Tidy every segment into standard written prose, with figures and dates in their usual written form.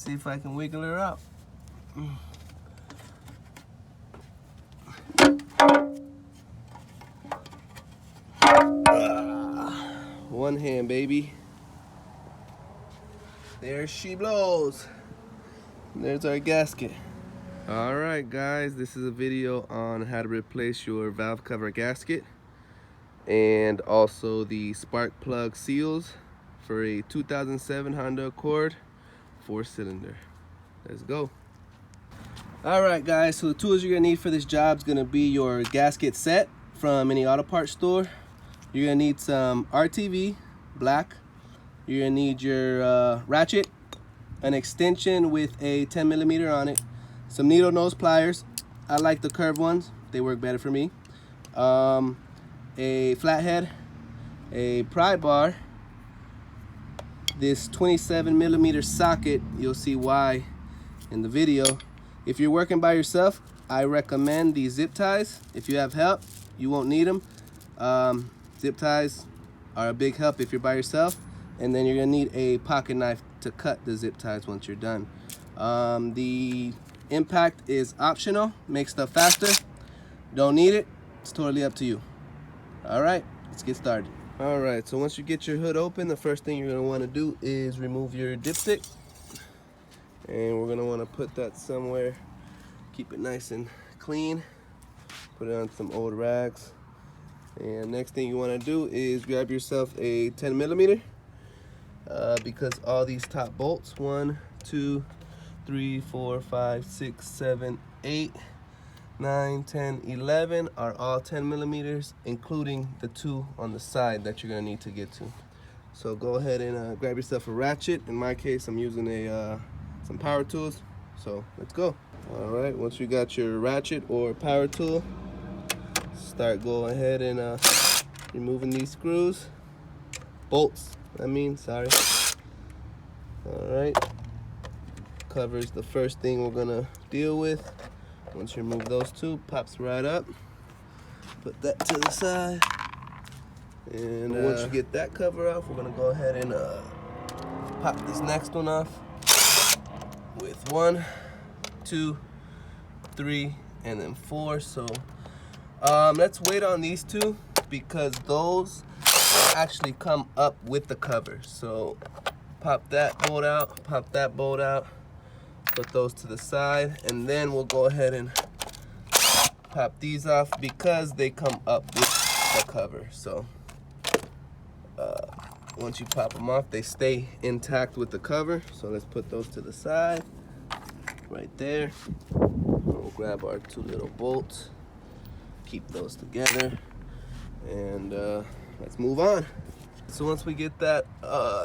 See if I can wiggle her out. One hand, baby. There she blows. There's our gasket. All right, guys, this is a video on how to replace your valve cover gasket and also the spark plug seals for a 2007 Honda Accord 4-cylinder. Let's go. All right, guys, so the tools you're gonna need for this job is gonna be your gasket set from any auto parts store. You're gonna need some RTV, black. You're gonna need your ratchet, an extension with a 10mm on it, some needle nose pliers. I like the curved ones, they work better for me. A flathead, a pry bar, this 27mm socket. You'll see why in the video. If you're working by yourself, I recommend these zip ties. If you have help, you won't need them. Zip ties are a big help if you're by yourself. And then you're gonna need a pocket knife to cut the zip ties once you're done. The impact is optional, makes stuff faster. Don't need it, it's totally up to you. All right, let's get started. All right, so once you get your hood open, the first thing you're gonna wanna do is remove your dipstick. And we're gonna wanna put that somewhere, keep it nice and clean. Put it on some old rags. And next thing you wanna do is grab yourself a 10mm. Because all these top bolts, 1, 2, 3, 4, 5, 6, 7, 8, 9, 10, 11 are all 10mm, including the 2 on the side that you're gonna need to get to. So go ahead and grab yourself a ratchet. In my case, I'm using some power tools. So let's go. All right, once you got your ratchet or power tool, go ahead and removing these screws, bolts. Sorry. All right, covers the first thing we're gonna deal with. Once you remove those two, pops right up. Put that to the side. And once you get that cover off, we're gonna go ahead and pop this next one off with 1, 2, 3, and then 4. So let's wait on these two because those actually come up with the cover. So pop that bolt out, pop that bolt out, put those to the side, and then we'll go ahead and pop these off because they come up with the cover. So once you pop them off, they stay intact with the cover. So let's put those to the side right there. We'll grab our 2 little bolts, keep those together, and let's move on. So once we get that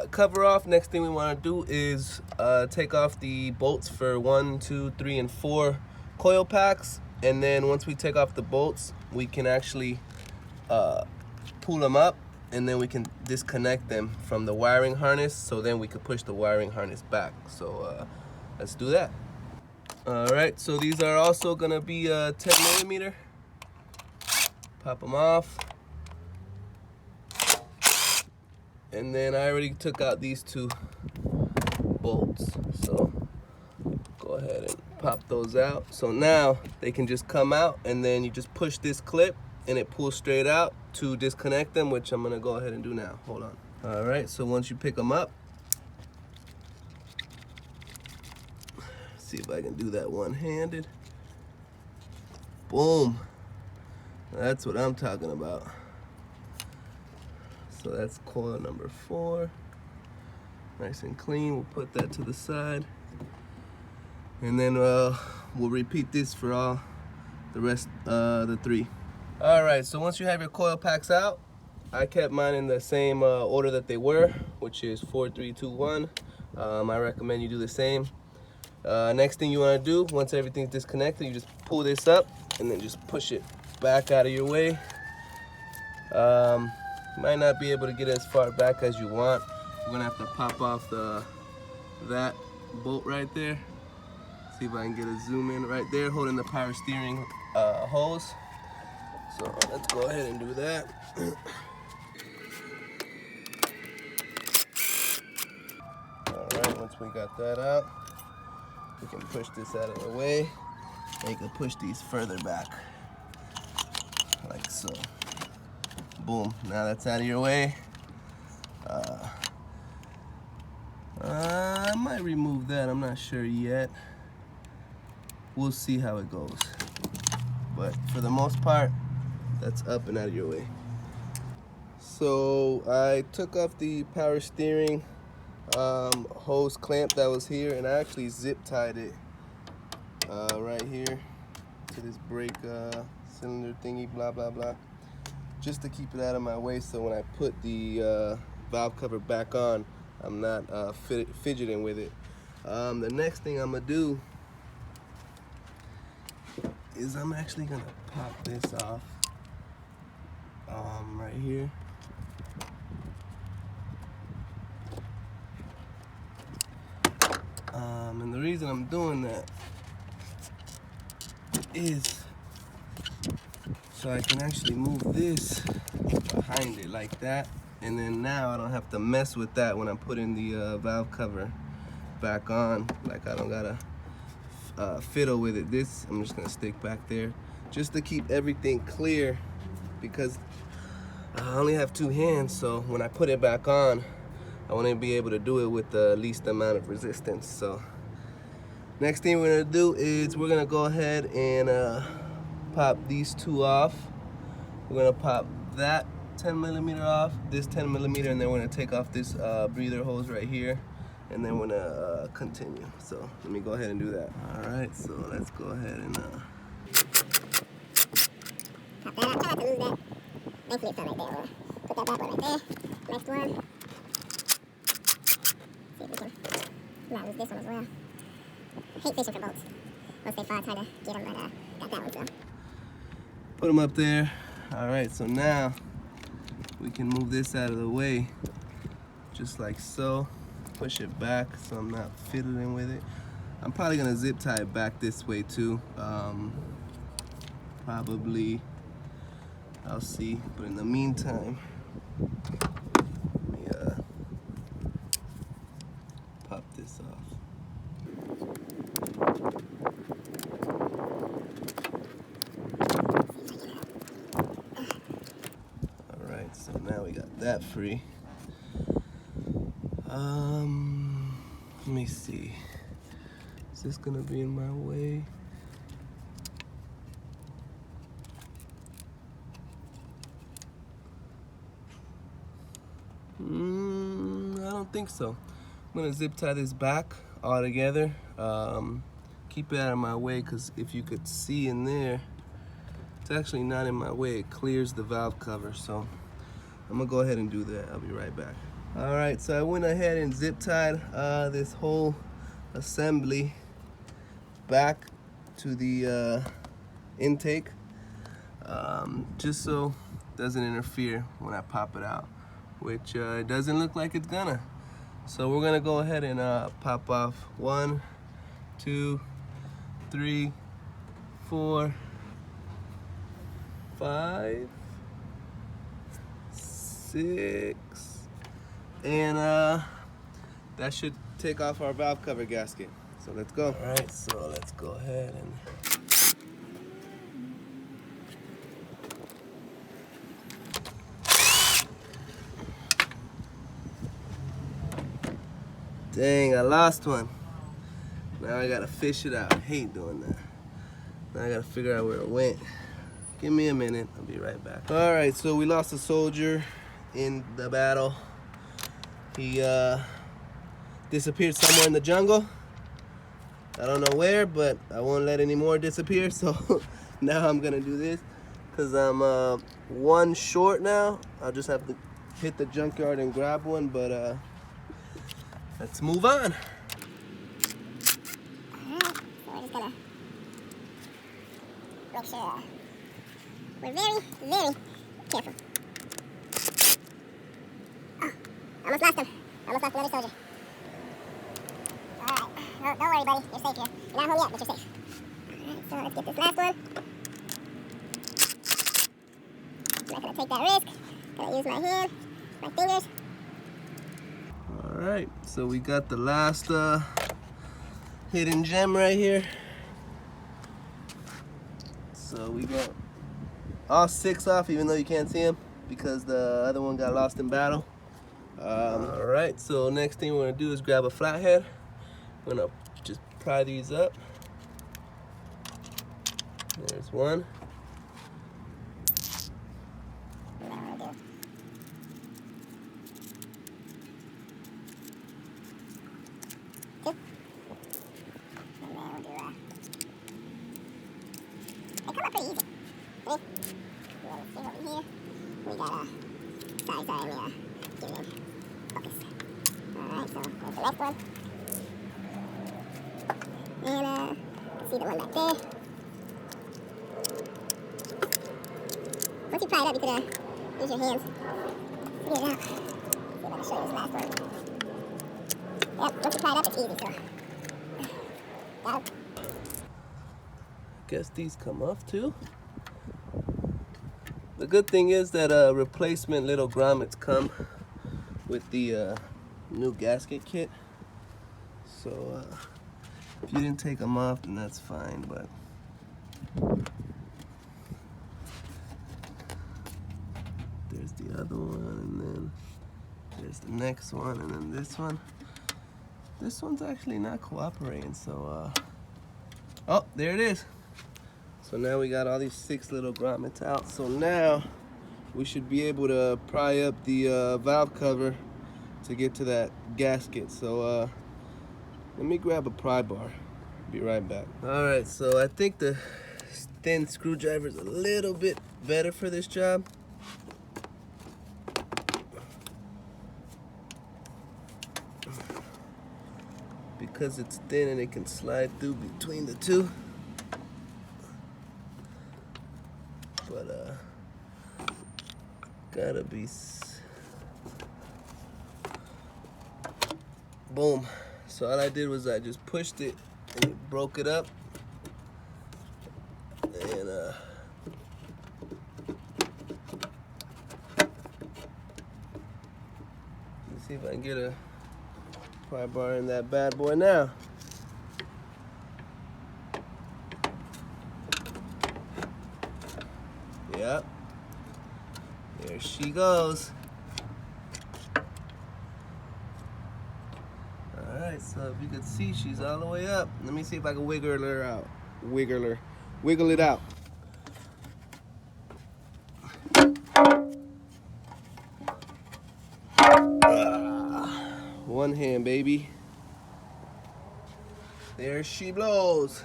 cover off, next thing we want to do is take off the bolts for 1, 2, 3, and 4 coil packs. And then once we take off the bolts, we can actually pull them up, and then we can disconnect them from the wiring harness. So then we could push the wiring harness back. So let's do that. All right, so these are also gonna be 10mm. Pop them off. And then I already took out these 2 bolts. So go ahead and pop those out. So now they can just come out, and then you just push this clip and it pulls straight out to disconnect them, which I'm gonna go ahead and do now. Hold on. All right, so once you pick them up, see if I can do that one-handed. Boom. That's what I'm talking about. So that's coil number 4. Nice and clean. We'll put that to the side. And then we'll repeat this for all the rest, the 3. All right, so once you have your coil packs out, I kept mine in the same order that they were, which is 4, 3, 2, 1. I recommend you do the same. Next thing you want to do, once everything's disconnected, you just pull this up and then just push it back out of your way. Might not be able to get as far back as you want. We're gonna have to pop off that bolt right there. See if I can get a zoom in right there, holding the power steering hose. So let's go ahead and do that. All right, once we got that out, We can push this out of the way, and you can push these further back, like so. Boom, now that's out of your way. I might remove that, I'm not sure yet. We'll see how it goes. But for the most part, that's up and out of your way. So I took off the power steering hose clamp that was here, and I actually zip tied it right here to this brake cylinder thingy, blah blah blah, just to keep it out of my way, so when I put the valve cover back on, I'm not fidgeting with it. The next thing I'm gonna do is I'm actually gonna pop this off right here. And the reason I'm doing that is so I can actually move this behind it like that, and then now I don't have to mess with that when I'm putting the valve cover back on. Like, I don't gotta fiddle with it. This I'm just gonna stick back there just to keep everything clear, because I only have two hands, so when I put it back on, I want to be able to do it with the least amount of resistance. So next thing we're gonna do is we're gonna go ahead and pop these two off. We're gonna pop that 10mm off, this 10mm, and then we're gonna take off this breather hose right here, and then we're gonna continue. So let me go ahead and do that. All right, so let's go ahead and pop that out. Try not to lose that. Thankfully it's not right there. We'll put that back right there. Next one. See if we can not lose this one as well. I hate fishing for bolts. Once they fall, I try to get them, but got that one, so. put them up there. All right, so now we can move this out of the way, just like so. Push it back so I'm not fiddling with it. I'm probably gonna zip tie it back this way too. Probably, I'll see. But in the meantime, let me pop this off. Alright, so now we got that free. Let me see. Is this gonna be in my way? I don't think so. I'm gonna zip tie this back all together. Keep it out of my way, because if you could see in there, it's actually not in my way. It clears the valve cover, so I'm gonna go ahead and do that. I'll be right back. All right, so I went ahead and zip tied this whole assembly back to the intake, just so it doesn't interfere when I pop it out, which it doesn't look like it's gonna. So we're gonna go ahead and pop off 1, 2, 3, 4, 5, 6, and that should take off our valve cover gasket. So let's go. All right, so let's go ahead and dang, I lost one. Now I gotta fish it out. I hate doing that. Now I gotta figure out where it went. Give me a minute, I'll be right back. All right, so we lost a soldier in the battle. He disappeared somewhere in the jungle. I don't know where, but I won't let any more disappear. So now I'm gonna do this, because I'm one short now. I'll just have to hit the junkyard and grab one, but let's move on. Alright, so we're just gonna make sure we're very, very careful. Oh, almost lost him. Almost lost another soldier. Alright, no, don't worry, buddy. You're safe here. You're not home yet, but you're safe. Alright, so let's get this last one. I'm not gonna take that risk. Gonna use my hand, my fingers. All right, so we got the last hidden gem right here. So we got all 6 off, even though you can't see them because the other one got lost in battle. All right, so next thing we're gonna do is grab a flathead. I'm gonna just pry these up. There's one. They come up pretty easy. 3. Let's see over here. We got a sorry, let me give it focus. Alright, so there's the next one. And see the one back there. Once you pry it up, you could use your hands to get it out. See if I can show you this last one. Yep, once you pry it up, it's easy, so. Got it. Guess these come off too. The good thing is that replacement little grommets come with the new gasket kit. So if you didn't take them off, then that's fine, but there's the other one, and then there's the next one, and then this one. This one's actually not cooperating, so oh, there it is. So now we got all these 6 little grommets out. So now we should be able to pry up the valve cover to get to that gasket. So let me grab a pry bar. Be right back. All right, so I think the thin screwdriver is a little bit better for this job. Because it's thin and it can slide through between the two. But gotta be boom. So all I did was I just pushed it and it broke it up, and let's see if I can get a pry bar in that bad boy now. Yep. There she goes. Alright, so if you can see, she's all the way up. Let me see if I can wiggle her out. Wiggle it out. One hand, baby. There she blows.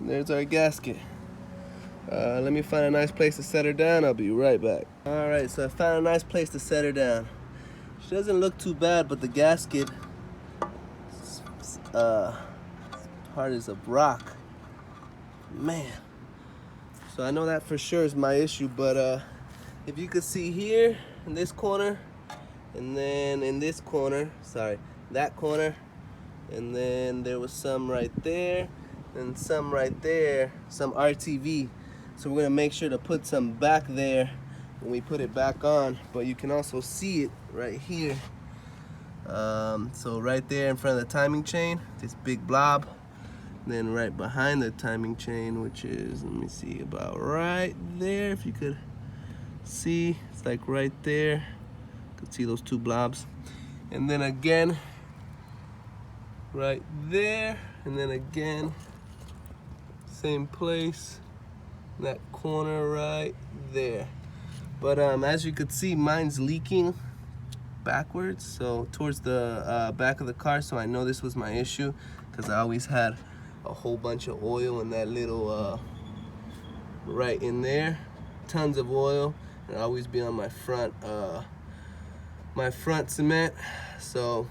There's our gasket. Let me find a nice place to set her down. I'll be right back. All right, so I found a nice place to set her down. She doesn't look too bad, but the gasket is hard as a rock. Man. So I know that for sure is my issue, but if you could see here in this corner, and then in this corner, sorry, that corner, and then there was some right there, and some right there, some RTV. So we're gonna make sure to put some back there when we put it back on, but you can also see it right here. So right there in front of the timing chain, this big blob. And then right behind the timing chain, which is, let me see, about right there, if you could see, it's like right there. You can see those 2 blobs. And then again, right there, and then again, same place. That corner right there. But as you could see, mine's leaking backwards, so towards the back of the car. So I know this was my issue because I always had a whole bunch of oil in that little right in there, tons of oil, and I always be on my front cement. So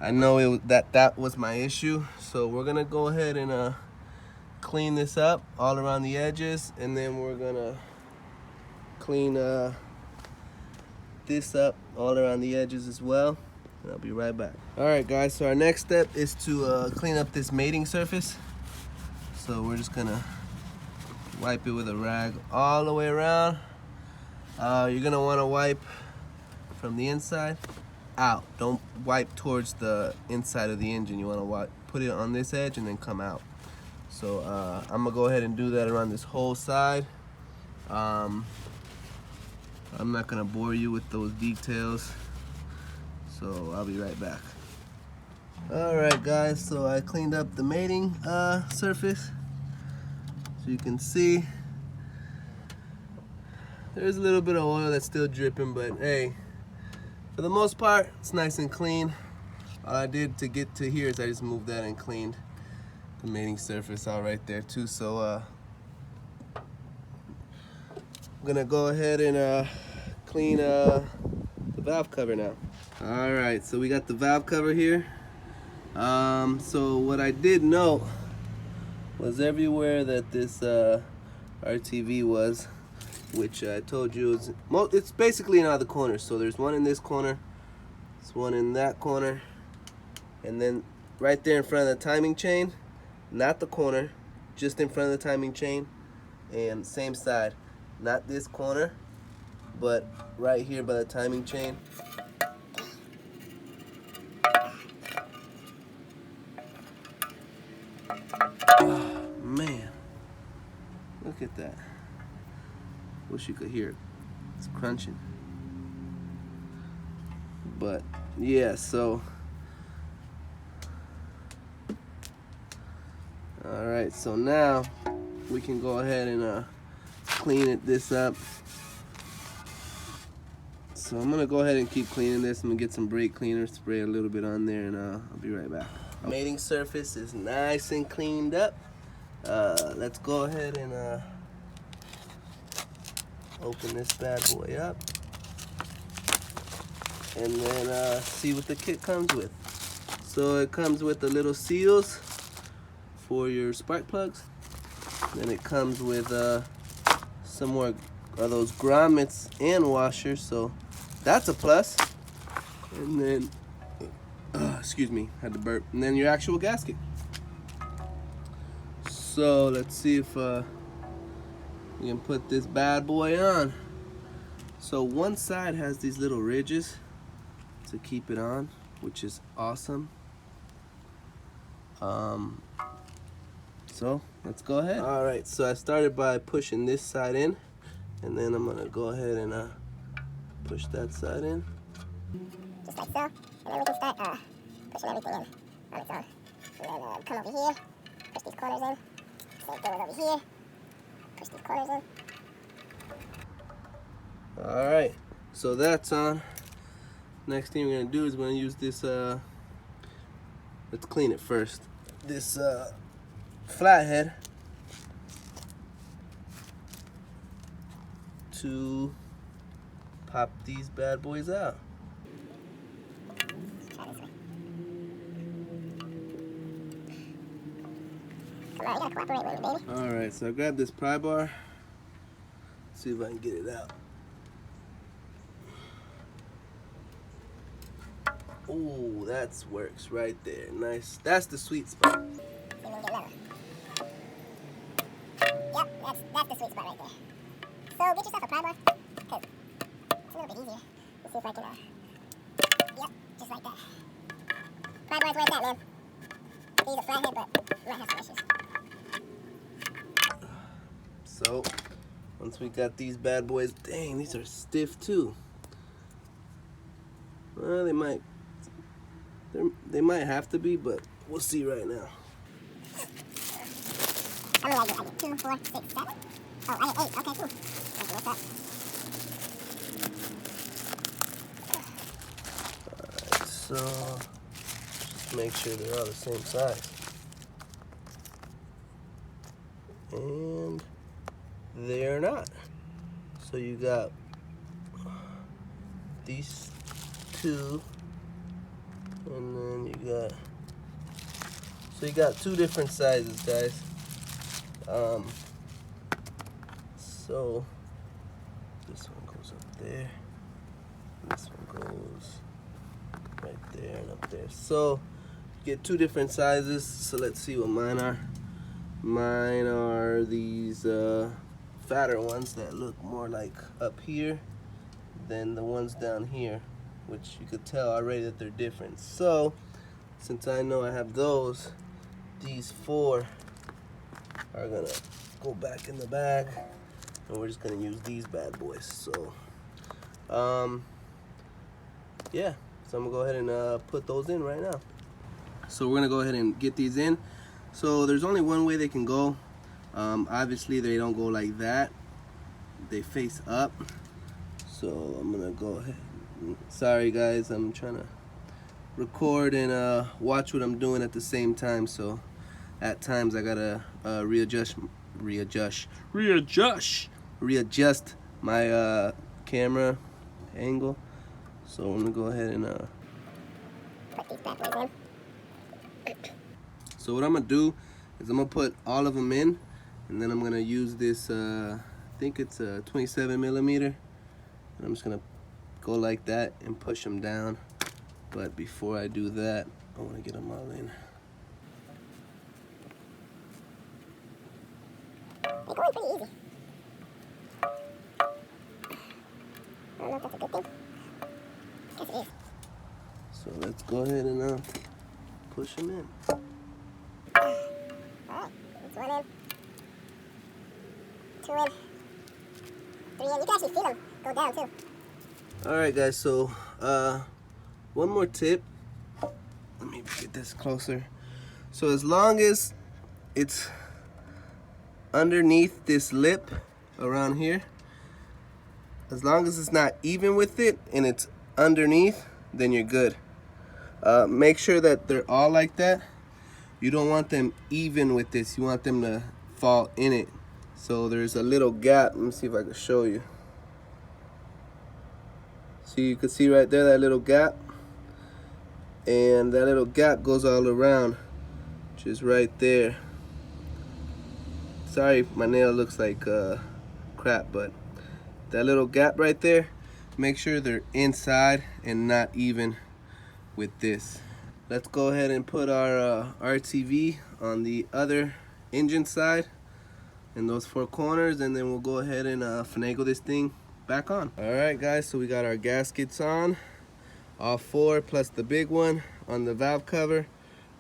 I know that was my issue. So we're gonna go ahead and clean this up all around the edges, and then we're gonna clean this up all around the edges as well, and I'll be right back. All right guys, so our next step is to clean up this mating surface. So we're just gonna wipe it with a rag all the way around. You're gonna want to wipe from the inside out. Don't wipe towards the inside of the engine. You want to put it on this edge and then come out. So I'm gonna go ahead and do that around this whole side. I'm not gonna bore you with those details, so I'll be right back. Alright guys, so I cleaned up the mating surface. So you can see there's a little bit of oil that's still dripping, but hey, for the most part, it's nice and clean. All I did to get to here is I just moved that and cleaned the mating surface out right there too. So I'm gonna go ahead and clean the valve cover now. All right, so we got the valve cover here. So what I did note was everywhere that this RTV was, which I told you is, it's basically in all the corners. So there's one in this corner, there's one in that corner, and then right there in front of the timing chain, not the corner, just in front of the timing chain, and same side, not this corner, but right here by the timing chain. Oh, man, look at that. Wish you could hear it. It's crunching. But yeah, so all right, so now we can go ahead and clean this up. So I'm gonna go ahead and keep cleaning this. I'm gonna get some brake cleaner, spray a little bit on there, and I'll be right back. Mating surface is nice and cleaned up. Let's go ahead and open this bad boy up and then see what the kit comes with. So it comes with the little seals for your spark plugs. Then it comes with some more of those grommets and washers, so that's a plus. And then, excuse me, had to burp. And then your actual gasket. So let's see if we can put this bad boy on. So one side has these little ridges to keep it on, which is awesome. So let's go ahead. All right, so I started by pushing this side in, and then I'm gonna go ahead and push that side in. Just like so, and then we can start pushing everything in on its own. And then come over here, push these corners in. Same thing with over here, push these corners in. All right, so that's on. Next thing we're gonna do is we're gonna use this, let's clean it first. This flathead to pop these bad boys out. Try this way. Come on, you gotta cooperate with me, baby. All right, so I grabbed this pry bar. See if I can get it out. Ooh, that works right there. Nice. That's the sweet spot. See if we can get level. Yep, that's the sweet spot right there. So get yourself a pry bar, because it's a little bit easier. Let's see if I can, yep, just like that. Pry bar's where it's at, man. I use a flathead, but you might have some issues. So, once we got these bad boys, dang, these are stiff too. Well, they might have to be, but we'll see right now. How many I get 2, 4, 6, 7. Oh, I get 8. Okay, cool. Let's do that. Alright, so just make sure they're all the same size. And they're not. So you got these two, and then you got 2 different sizes, guys. So this one goes up there, this one goes right there and up there. So you get 2 different sizes. So let's see what mine are. Mine are these fatter ones that look more like up here than the ones down here, which you could tell already that they're different. So since I know I have those, these 4 are gonna go back in the bag, and we're just gonna use these bad boys. So yeah, so I'm gonna go ahead and put those in right now. So we're gonna go ahead and get these in. So there's only one way they can go. Obviously they don't go like that, they face up. So I'm gonna go ahead, sorry guys, I'm trying to record and watch what I'm doing at the same time, so at times I gotta readjust my camera angle. So I'm gonna go ahead and put these bad boys in. So what I'm gonna do is I'm gonna put all of them in, and then I'm gonna use this I think it's a 27mm, and I'm just gonna go like that and push them down. But before I do that, I want to get them all in. They go in pretty easy. I don't know if that's a good thing. I guess it is. So let's go ahead and push them in. Alright, that's 1 in. 2 in. 3 in. You can actually feel them go down too. Alright guys, so one more tip. Let me get this closer. So as long as it's underneath this lip around here, as long as it's not even with it and it's underneath, then you're good. Make sure that they're all like that. You don't want them even with this, you want them to fall in it. So there's a little gap. Let me see if I can show you. See, you can see right there that little gap, and that little gap goes all around, which is right there. Sorry, my nail looks like crap, but that little gap right there, make sure they're inside and not even with this. Let's go ahead and put our RTV on the other engine side in those 4 corners, and then we'll go ahead and finagle this thing back on. Alright guys, so we got our gaskets on, all 4 plus the big one on the valve cover.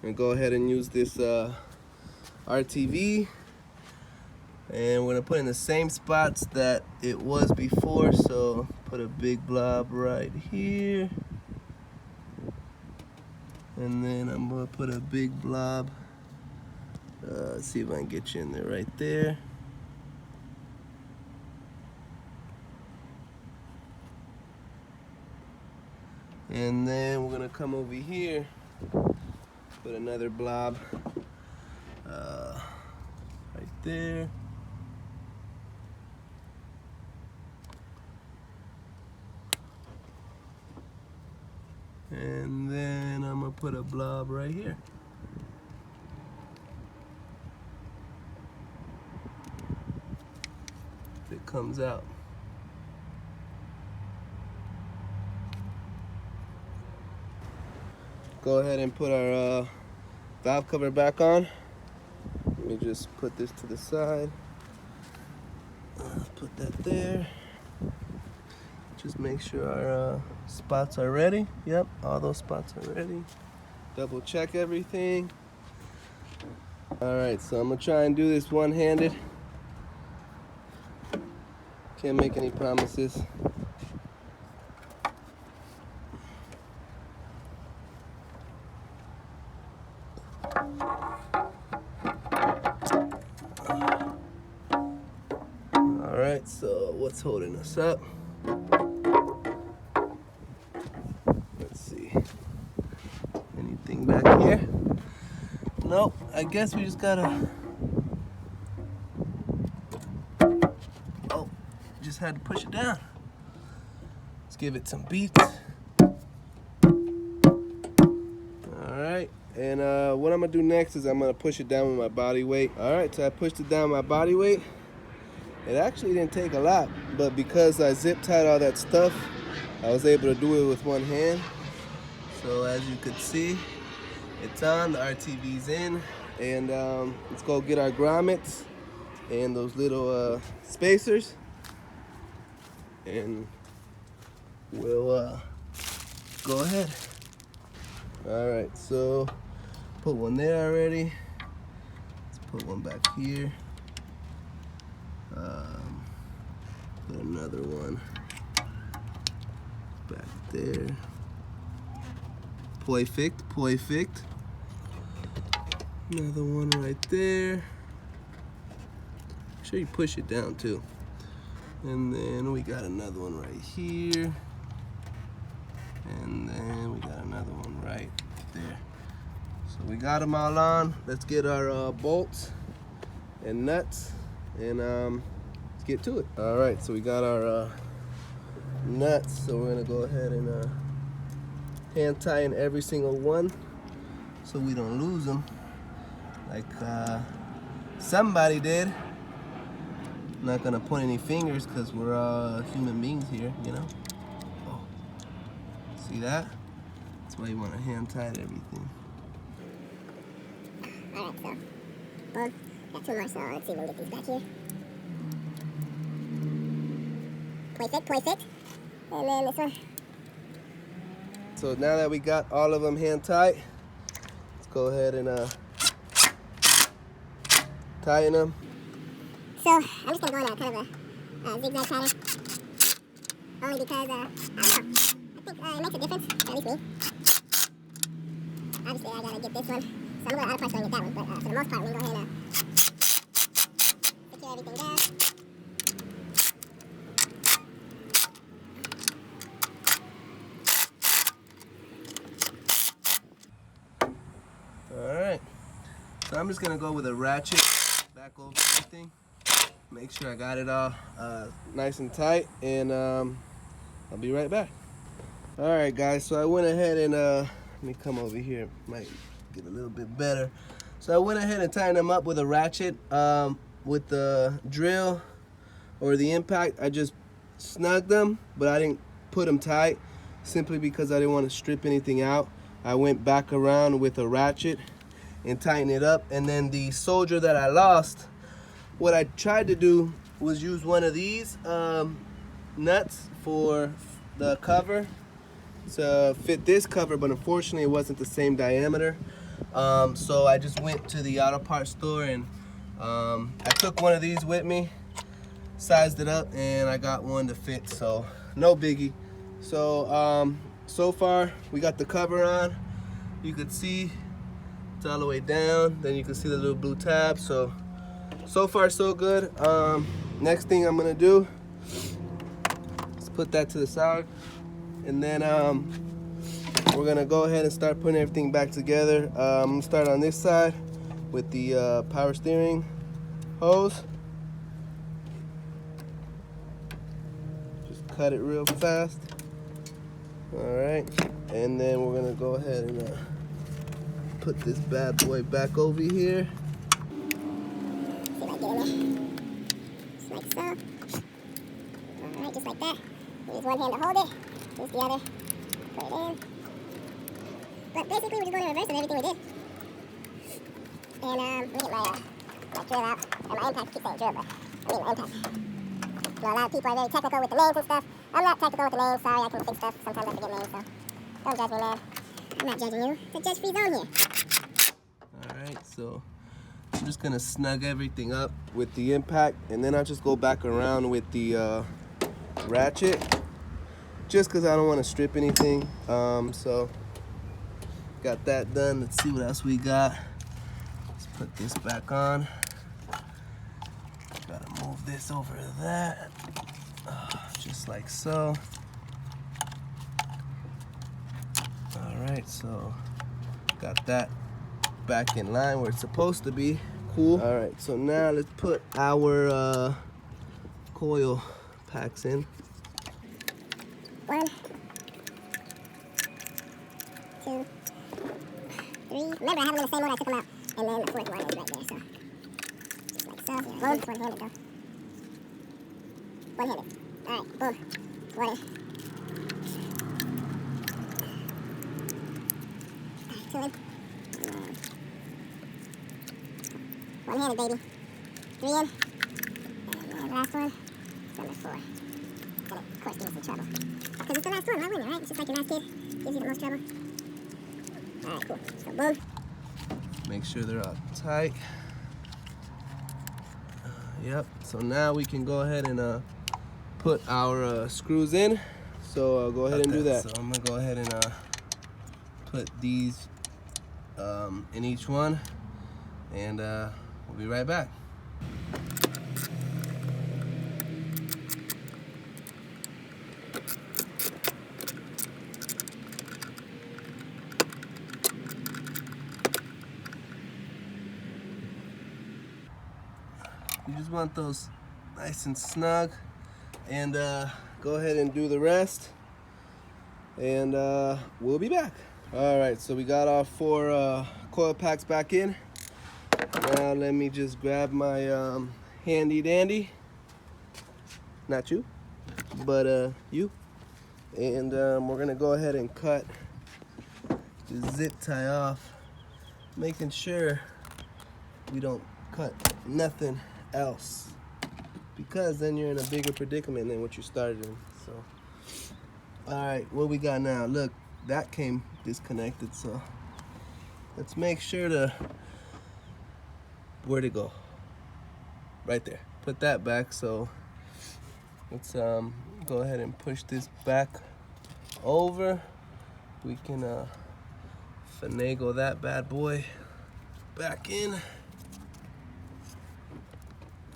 And go ahead and use this RTV, and we're gonna put in the same spots that it was before. So put a big blob right here, and then I'm gonna put a big blob, see if I can get you in there right there. And then we're gonna come over here, put another blob right there. And then I'm gonna put a blob right here. It comes out. Go ahead and put our valve cover back on. Let me just put this to the side. Put that there. Just make sure our spots are ready. Yep, all those spots are ready. Double check everything. Alright, so I'm gonna try and do this one-handed. Can't make any promises. Alright, so what's holding us up? Let's see. Anything back here? Nope, I guess we just gotta... Oh, just had to push it down. Let's give it some beats. Alright, and what I'm gonna do next is I'm gonna push it down with my body weight. Alright, so I pushed it down with my body weight. It actually didn't take a lot, but because I zip tied all that stuff, I was able to do it with one hand. So as you could see, it's on, the RTV's in, and let's go get our grommets and those little spacers, and we'll go ahead. Alright, so put one there already. Put one back here. Put another one back there. Perfect. Another one right there. Make sure you push it down too. And then we got another one right here. And then we got another one right there. So we got them all on. Let's get our bolts and nuts and let's get to it. All right, so we got our nuts. So we're gonna go ahead and hand tighten every single one so we don't lose them like somebody did. I'm not gonna point any fingers because we're human beings here, you know. Oh, see that? That's why you want to hand tighten everything. All right, so boom. Got two more, so let's see if we can get these back here. Perfect. And then this one. So now that we got all of them hand tight, let's go ahead and tighten them. So I'm just gonna go on a kind of a zigzag pattern, only because I don't know. I think it makes a difference, at least me. Obviously, I gotta get this one, so I'm gonna out of parts so I can get that one. But for the most part, we can go ahead and secure everything down. All right. So I'm just gonna go with a ratchet back over everything. Make sure I got it all nice and tight, and I'll be right back. All right, guys, so I went ahead and let me come over here, might get a little bit better. So I went ahead and tightened them up with a ratchet. With the drill or the impact, I just snugged them, but I didn't put them tight simply because I didn't want to strip anything out. I went back around with a ratchet and tightened it up. And then the soldier that I lost, what I tried to do was use one of these nuts for the cover to fit this cover, but unfortunately it wasn't the same diameter. So I just went to the auto parts store and I took one of these with me, sized it up, and I got one to fit, so no biggie. So so far we got the cover on. You could see it's all the way down, then you can see the little blue tab. So far so good. Next thing I'm gonna do is put that to the side, and then we're gonna go ahead and start putting everything back together. I'm gonna start on this side with the power steering hose. Just cut it real fast. All right, and then we're gonna go ahead and put this bad boy back over here. See if I get in there. Just like so. All right, just like that. Use one hand to hold it. Use the other. Put it in. But basically, we're just going in reverse of everything we did. And let me get my drill out. Or my impact. I keep saying drill, but I mean my impact. You know, a lot of people are very technical with the names and stuff. I'm not technical with the names. Sorry, I can fix stuff. Sometimes I forget names, so don't judge me, man. I'm not judging you. It's a judge-free zone here. All right, so I'm just gonna snug everything up with the impact, and then I'll just go back around with the ratchet, just because I don't want to strip anything. So got that done. Let's see what else we got. Let's put this back on. Gotta move this over to that, just like so. All right, so got that back in line where it's supposed to be. Cool. All right, so now let's put our coil packs in. 1, 2, 3. Remember, I have them in the same order I took them out. And then the fourth one is right there, so. Just like so. Boom. One-handed, though. One-handed. All right, boom. One in. Two in. One-handed, baby. 3 in. And then last one, number 4. And of course, give me some trouble. Because it's the last one, why wouldn't it, right? It's just like your last kid. Gives you the most trouble. Alright, cool. So, boom. Make sure they're all tight. Yep, so now we can go ahead and put our screws in. So I'll go ahead and do that. So I'm gonna go ahead and put these in each one, and we'll be right back. You just want those nice and snug, and go ahead and do the rest, and we'll be back. All right, so we got our 4 coil packs back in. Now let me just grab my handy dandy, not you, but you, and we're gonna go ahead and cut the zip tie off, making sure we don't cut nothing else, because then you're in a bigger predicament than what you started in. So all right, what we got now? Look, that came disconnected, so let's make sure to, where'd it go? Right there. Put that back. So let's go ahead and push this back over. We can finagle that bad boy back in,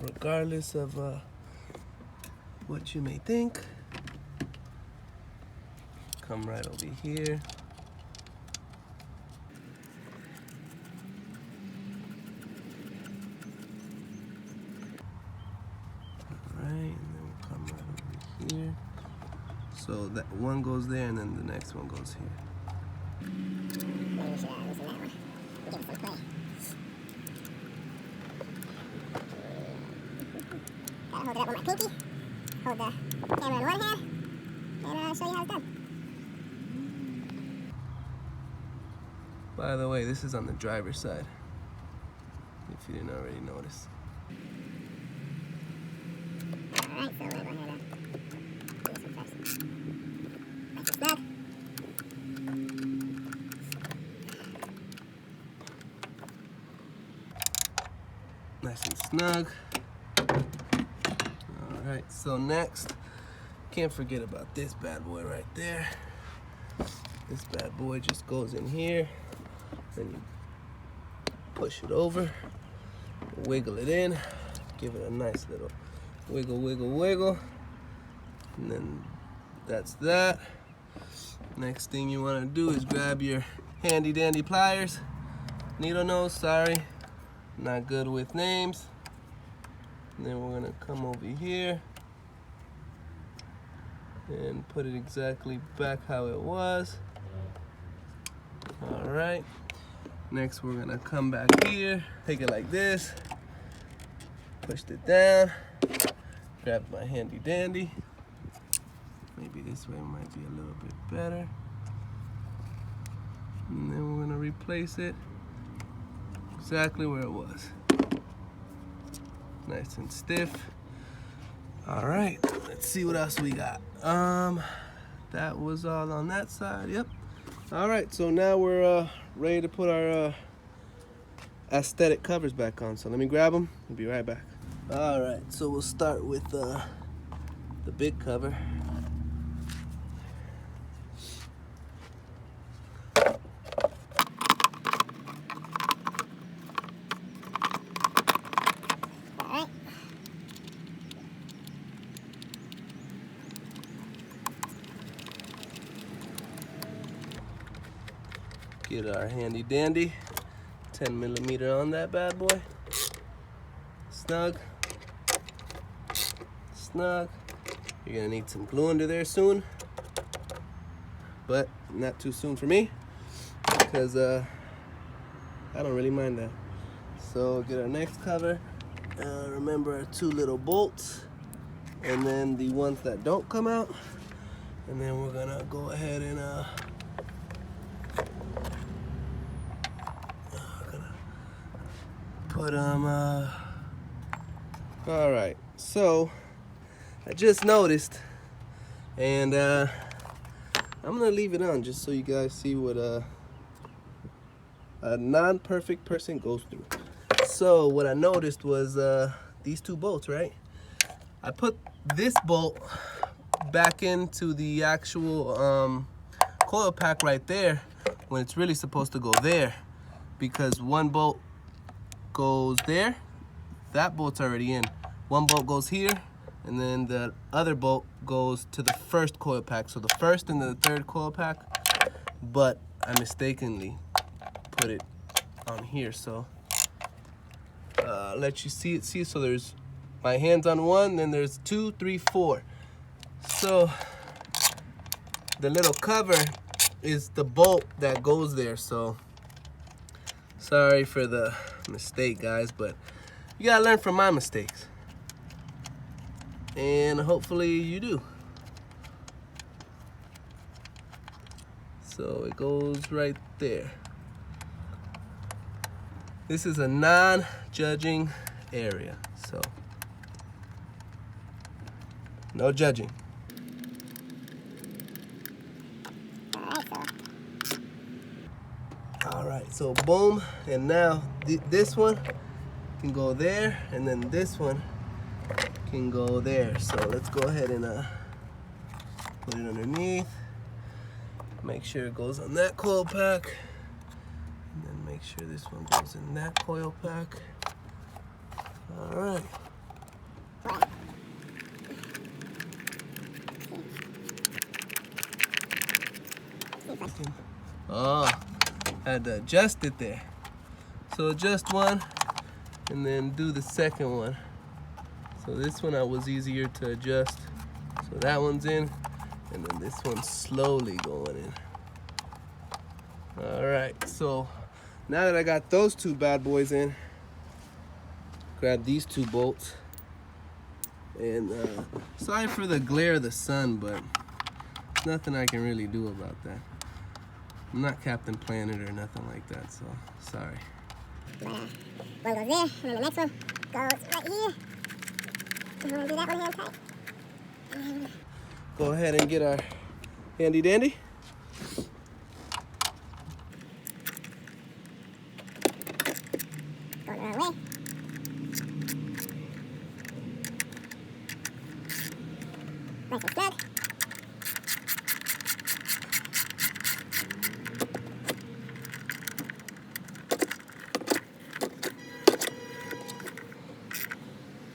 regardless of what you may think. Come right over here. Alright, and then we'll come right over here. So that one goes there, and then the next one goes here. Maybe we should loosen that one. Give it some play. Gotta hold it up with my pinky. Hold the camera in one hand, and show you how it's done. By the way, this is on the driver's side, if you didn't already notice. Alright, so we're going to do this one first. Nice and snug. Nice and snug. Alright, so next, can't forget about this bad boy right there. This bad boy just goes in here, then you push it over, wiggle it in, give it a nice little wiggle, wiggle, wiggle, and then that's that. Next thing you want to do is grab your handy dandy pliers. Needle nose, sorry, not good with names. And then we're gonna come over here and put it exactly back how it was. All right, next we're gonna come back here, take it like this, push it down, grab my handy dandy. Maybe this way might be a little bit better. And then we're gonna replace it exactly where it was. Nice and stiff. All right, let's see what else we got. That was all on that side, yep. All right, so now we're ready to put our aesthetic covers back on. So let me grab them, we'll be right back. All right, so we'll start with the big cover. Get our handy dandy 10mm on that bad boy. Snug, snug. You're gonna need some glue under there soon, but not too soon for me, because I don't really mind that. So get our next cover. Remember our 2 little bolts, and then the ones that don't come out, and then we're gonna go ahead and put them. All right, so I just noticed, and I'm gonna leave it on just so you guys see what a non-perfect person goes through. So what I noticed was these two bolts, right? I put this bolt back into the actual coil pack right there when it's really supposed to go there, because one bolt goes there, that bolt's already in. One bolt goes here, and then the other bolt goes to the first coil pack. So the first and the third coil pack, but I mistakenly put it on here. So let you see it. See, so there's my hands on one, then there's 2, 3, 4. So the little cover is the bolt that goes there. So sorry for the mistake, guys, but you gotta learn from my mistakes, and hopefully you do. So it goes right there. This is a non-judging area, so no judging. All right, so boom, and now this one can go there, and then this one can go there. So let's go ahead and put it underneath. Make sure it goes on that coil pack, and then make sure this one goes in that coil pack. All right. Oh, I had to adjust it there. So adjust one, and then do the second one. So this one was easier to adjust. So that one's in, and then this one's slowly going in. All right, so now that I got those two bad boys in, grab these two bolts. And sorry for the glare of the sun, but nothing I can really do about that. I'm not Captain Planet or nothing like that, so sorry. One goes there, and then the next one goes right here. I'm gonna do that one hand tight. Go ahead and get our handy dandy. Going the wrong way. Nice and snug.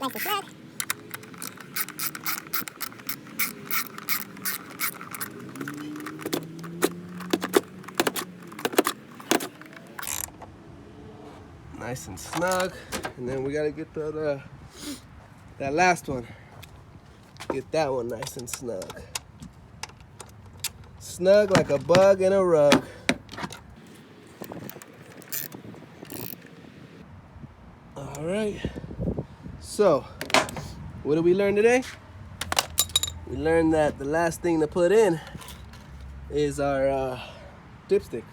Nice and snug. Nice and snug. And then we gotta get that last one. Get that one nice and snug. Snug like a bug in a rug. All right. So, what did we learn today? We learned that the last thing to put in is our dipstick.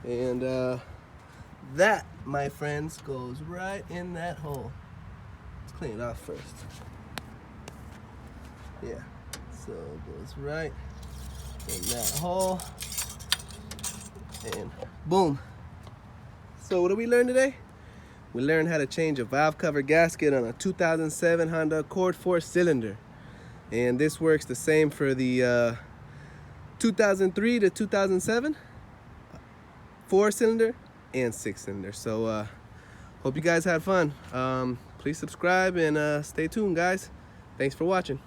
And that, my friends, goes right in that hole. Let's clean it off first. Yeah, so it goes right in that hole. And boom. So what did we learn today? We learned how to change a valve cover gasket on a 2007 Honda Accord 4-cylinder. And this works the same for the 2003 to 2007 4-cylinder and 6-cylinder. So hope you guys had fun. Please subscribe and stay tuned, guys. Thanks for watching.